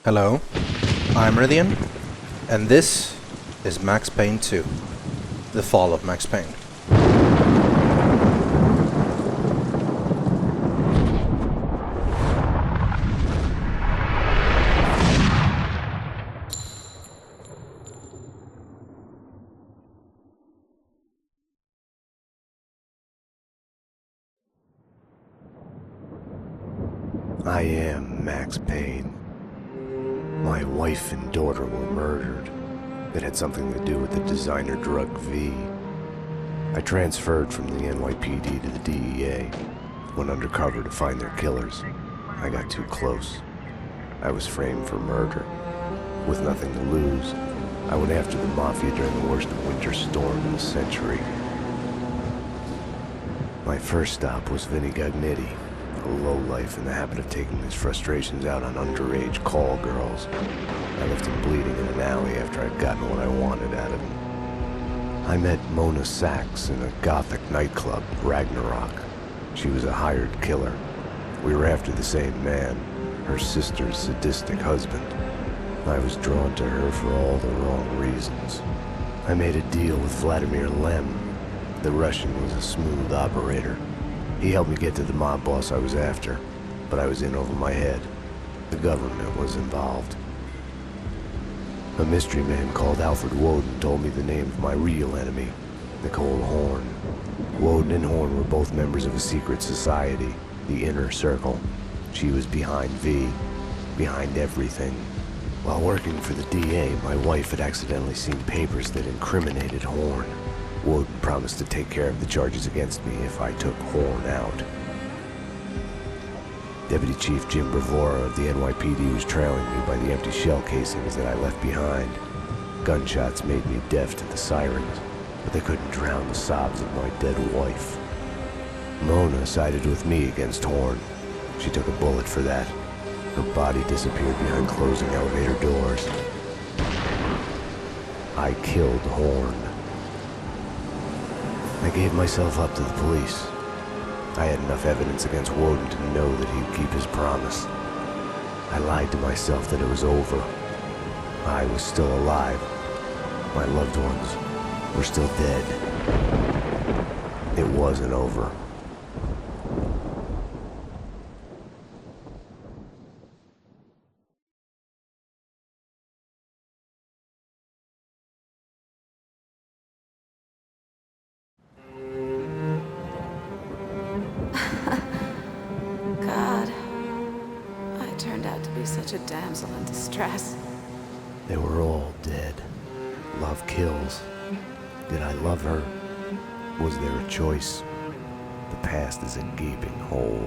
Hello, I'm Rythian, and this is Max Payne 2, The Fall of Max Payne. I am Max Payne. My wife and daughter were murdered. It had something to do with the designer drug V. I transferred from the NYPD to the DEA, went undercover to find their killers. I got too close. I was framed for murder. With nothing to lose, I went after the Mafia during the worst winter storm in a century. My first stop was Vinny Gagnetti, a lowlife in the habit of taking his frustrations out on underage call girls. I left him bleeding in an alley after I'd gotten what I wanted out of him. I met Mona Sachs in a gothic nightclub, Ragnarok. She was a hired killer. We were after the same man, her sister's sadistic husband. I was drawn to her for all the wrong reasons. I made a deal with Vladimir Lem. The Russian was a smooth operator. He helped me get to the mob boss I was after, but I was in over my head. The government was involved. A mystery man called Alfred Woden told me the name of my real enemy, Nicole Horn. Woden and Horn were both members of a secret society, the Inner Circle. She was behind V, behind everything. While working for the DA, my wife had accidentally seen papers that incriminated Horn. Woden promised to take care of the charges against me if I took Horn out. Deputy Chief Jim Bravura of the NYPD was trailing me by the empty shell casings that I left behind. Gunshots made me deaf to the sirens, but they couldn't drown the sobs of my dead wife. Mona sided with me against Horn. She took a bullet for that. Her body disappeared behind closing elevator doors. I killed Horn. I gave myself up to the police. I had enough evidence against Woden to know that he'd keep his promise. I lied to myself that it was over. I was still alive. My loved ones were still dead. It wasn't over. Such a damsel in distress. They were all dead. Love kills. Did I love her? Was there a choice? The past is a gaping hole.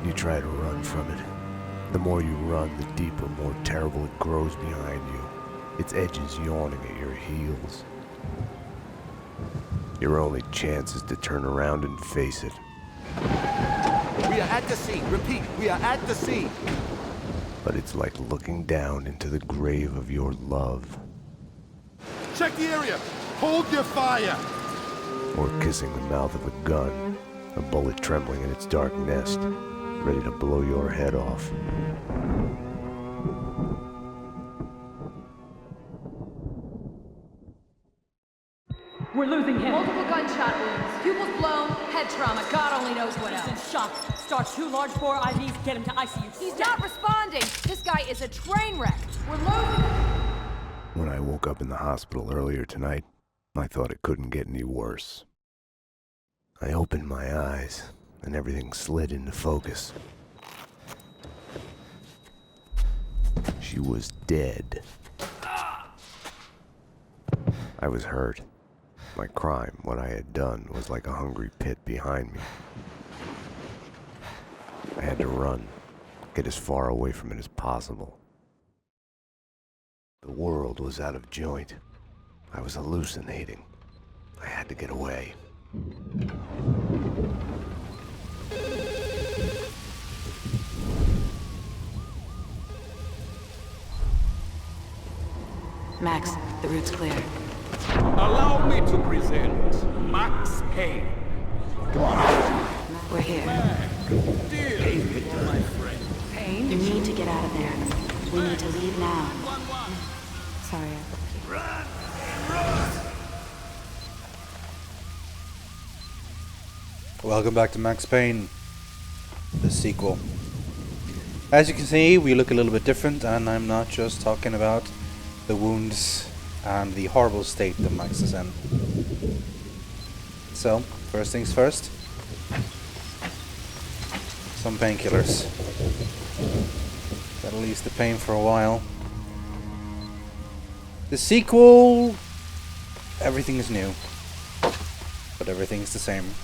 You try to run from it. The more you run, the deeper, more terrible it grows behind you, its edges yawning at your heels. Your only chance is to turn around and face it. We are at the scene. Repeat, we are at the scene. But it's like looking down into the grave of your love. Check the area! Hold your fire! Or kissing the mouth of a gun, a bullet trembling in its dark nest, ready to blow your head off. We're losing him. Multiple gunshot wounds. Pupils blown, head trauma, God only knows what He's in else. shock. Start 2 large bore IVs, get him to ICU. He's not responding. This guy is a train wreck. We're losing him. When I woke up in the hospital earlier tonight, I thought it couldn't get any worse. I opened my eyes, and everything slid into focus. She was dead. I was hurt. My crime, what I had done, was like a hungry pit behind me. I had to run, get as far away from it as possible. The world was out of joint. I was hallucinating. I had to get away. Max, the route's clear. Allow me to present Max Payne. We're here. Dear my friend. You need to get out of there. We need to leave now. Sorry, I broke you. Welcome back to Max Payne, the sequel. As you can see, we look a little bit different, and I'm not just talking about the wounds and the horrible state that Max is in. So, first things first. Some painkillers. That'll ease the pain for a while. The sequel, everything is new, but everything's the same.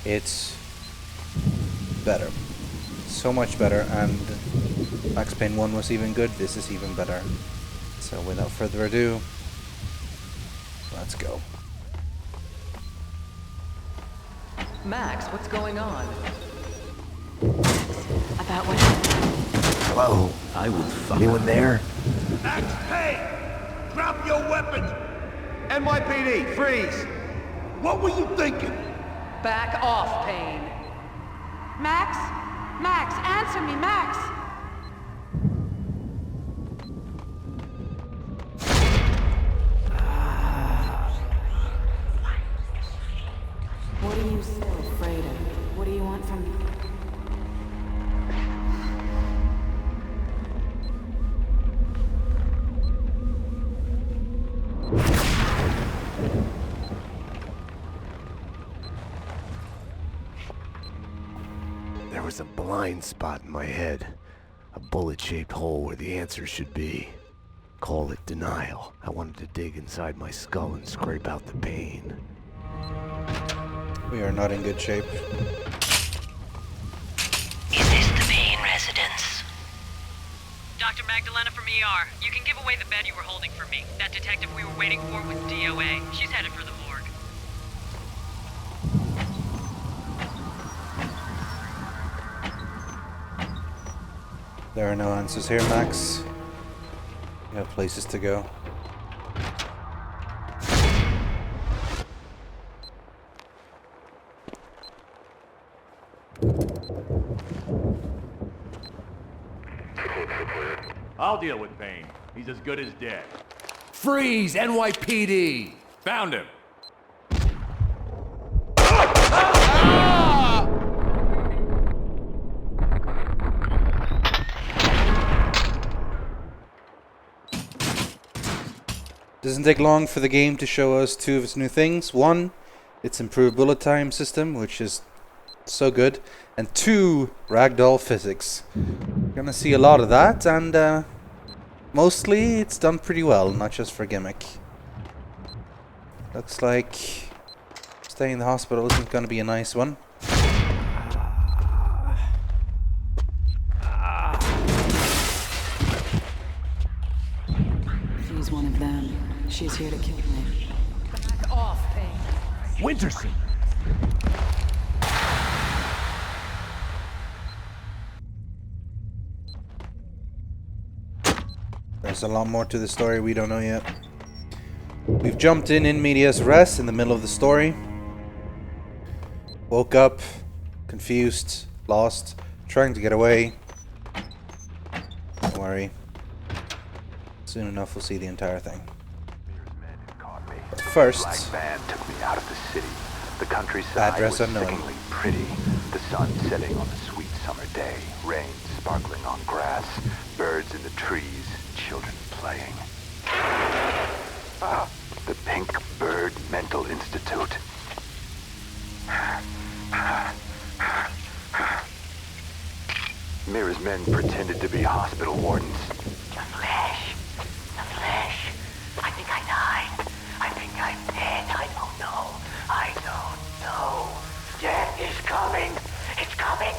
It's better. So much better, and Max Payne 1 was even good, this is even better. So without further ado, let's go. Max, what's going on? About what happened? Hello? I will fuck. Anyone there? Max Payne! Drop your weapons! NYPD, freeze! What were you thinking? Back off, Payne. Max? Max, answer me, Max! What are you so afraid of? What do you want from me? There was a blind spot in my head. A bullet-shaped hole where the answer should be. Call it denial. I wanted to dig inside my skull and scrape out the pain. We are not in good shape. Is this the Payne residence? Dr. Magdalena from ER. You can give away the bed you were holding for me. That detective we were waiting for was DOA. She's headed for the morgue. There are no answers here, Max. You have places to go. I'll deal with Payne. He's as good as dead. Freeze, NYPD! Found him. Doesn't take long for the game to show us two of its new things. One, its improved bullet time system, which is so good. And two, ragdoll physics. You're gonna see a lot of that, and mostly it's done pretty well, not just for gimmick. Looks like staying in the hospital isn't gonna be a nice one. She's one of them. She's here to kill me. Back off, Payne. Winterson! There's a lot more to the story we don't know yet. We've jumped in medias res in the middle of the story. Woke up, confused, lost, trying to get away. Don't worry. Soon enough we'll see the entire thing. But first, Black van took me out of the city. The countryside address was unknown. sickeningly pretty. The sun setting on a sweet summer day. Rain sparkling on grass. Birds in the trees. Children playing. Ah, the Pink Bird Mental Institute. Mira's men pretended to be hospital wardens. The flesh. The flesh. I think I died. I think I'm dead. I don't know. I don't know. Death is coming. It's coming.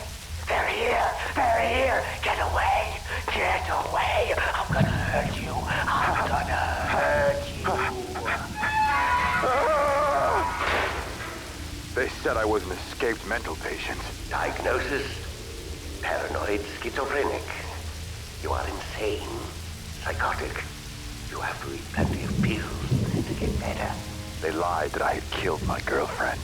They're here. They're here. Get away. Get away. I'm gonna hurt you. I'm gonna hurt you. They said I was an escaped mental patient. Diagnosis: paranoid schizophrenic. You are insane. Psychotic. You have to eat plenty of pills to get better. They lied that I had killed my girlfriend.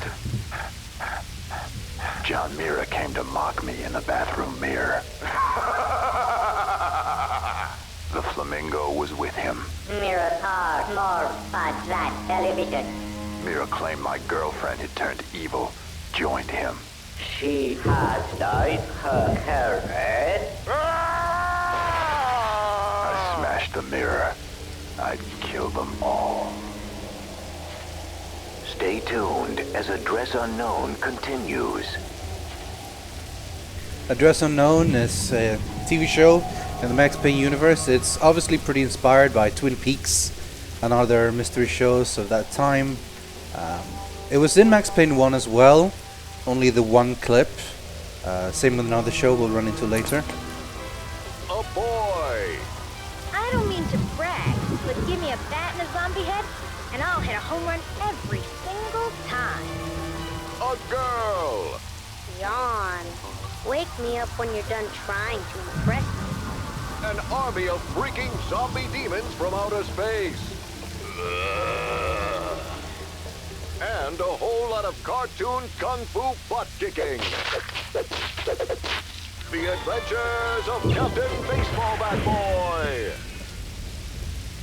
John Mira came to mock me in the bathroom mirror. Flamingo was with him. Mirror car, more but that television. Mira claimed my girlfriend had turned evil, joined him. She has dyed her hair red. I smashed the mirror. I'd kill them all. Stay tuned as Address Unknown continues. Address Unknown is a TV show in the Max Payne universe. It's obviously pretty inspired by Twin Peaks and other mystery shows of that time. It was in Max Payne 1 as well, only the one clip. Same with another show we'll run into later. A boy! I don't mean to brag, but give me a bat and a zombie head, and I'll hit a home run every single time. A girl! Yawn. Wake me up when you're done trying to impress me. An army of freaking zombie demons from outer space. And a whole lot of cartoon kung fu butt kicking. The Adventures of Captain Baseball Bat Boy.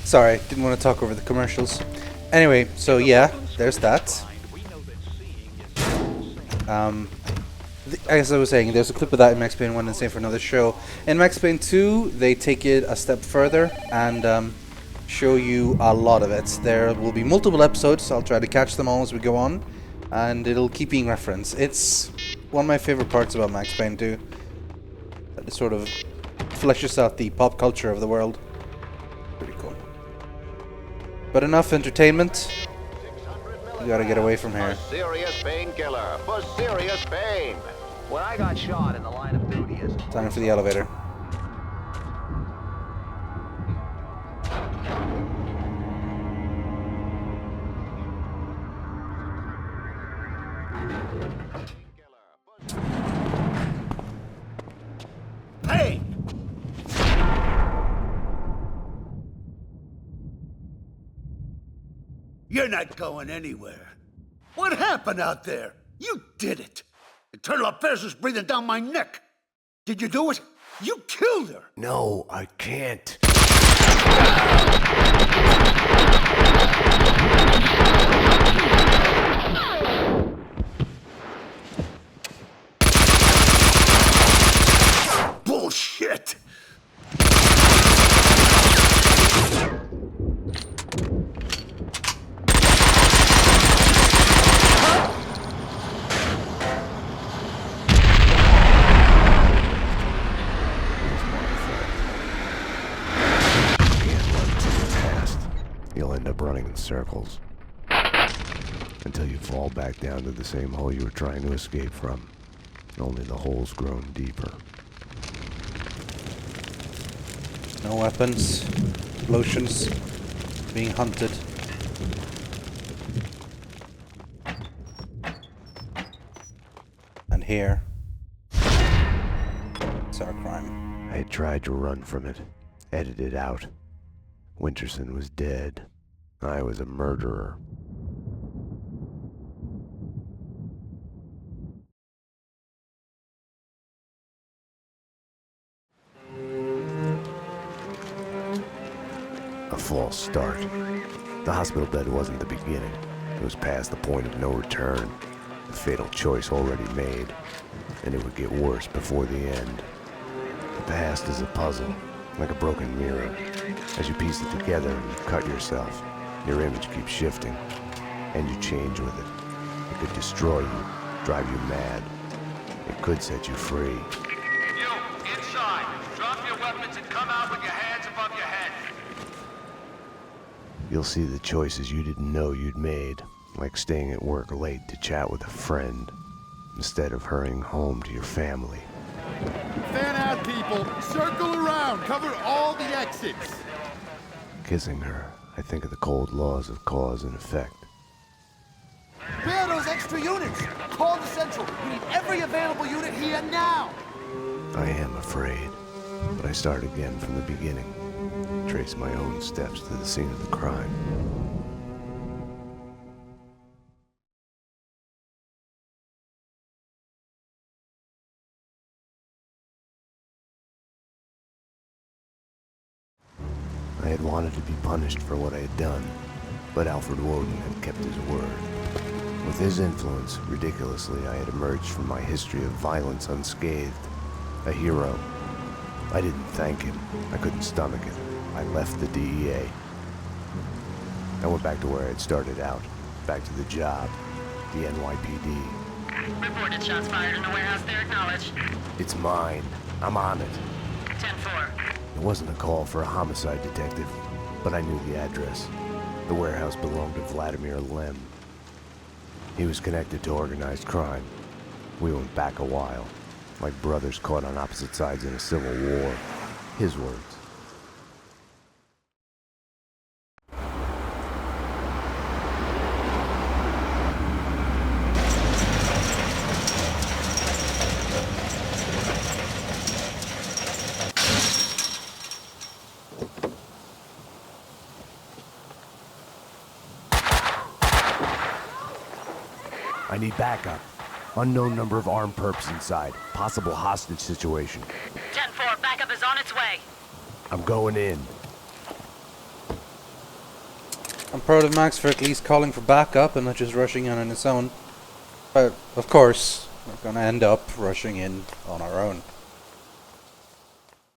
Sorry, didn't want to talk over the commercials. Anyway, so yeah, there's that. As I was saying, there's a clip of that in Max Payne 1 and same for another show. In Max Payne 2, they take it a step further and show you a lot of it. There will be multiple episodes, I'll try to catch them all as we go on, and it'll keep being referenced. It's one of my favorite parts about Max Payne 2. That it sort of fleshes out the pop culture of the world. Pretty cool. But enough entertainment. We gotta get away from here. Serious painkiller for serious pain. When I got shot in the line of duty as Time for the elevator. Hey! You're not going anywhere. What happened out there? You did it. Internal affairs was breathing down my neck. Did you do it? You killed her. No, I can't. Bullshit. You'll end up running in circles until you fall back down to the same hole you were trying to escape from. Only the hole's grown deeper. No weapons, lotions, being hunted. And here, it's our crime. I had tried to run from it, edit it out. Winterson was dead. I was a murderer. A false start. The hospital bed wasn't the beginning. It was past the point of no return. The fatal choice already made. And it would get worse before the end. The past is a puzzle, like a broken mirror. As you piece it together and you cut yourself, your image keeps shifting, and you change with it. It could destroy you, drive you mad. It could set you free. You, inside. Drop your weapons and come out with your hands above your head. You'll see the choices you didn't know you'd made, like staying at work late to chat with a friend, instead of hurrying home to your family. Fan out, people! Circle around! Cover all the exits! Kissing her, I think of the cold laws of cause and effect. Where are those extra units? Call the Central. We need every available unit here now! I am afraid, but I start again from the beginning. Trace my own steps to the scene of the crime. I had wanted to be punished for what I had done, but Alfred Woden had kept his word. With his influence, ridiculously, I had emerged from my history of violence unscathed. A hero. I didn't thank him. I couldn't stomach it. I left the DEA. I went back to where I had started out. Back to the job. The NYPD. Reported shots fired in the warehouse there, acknowledged. It's mine. I'm on it. 10-4. It wasn't a call for a homicide detective, but I knew the address. The warehouse belonged to Vladimir Lem. He was connected to organized crime. We went back a while, like brothers caught on opposite sides in a civil war. His words. I need backup. Unknown number of armed perps inside. Possible hostage situation. 10-4, backup is on its way. I'm going in. I'm proud of Max for at least calling for backup and not just rushing in on his own. But, of course, we're gonna end up rushing in on our own.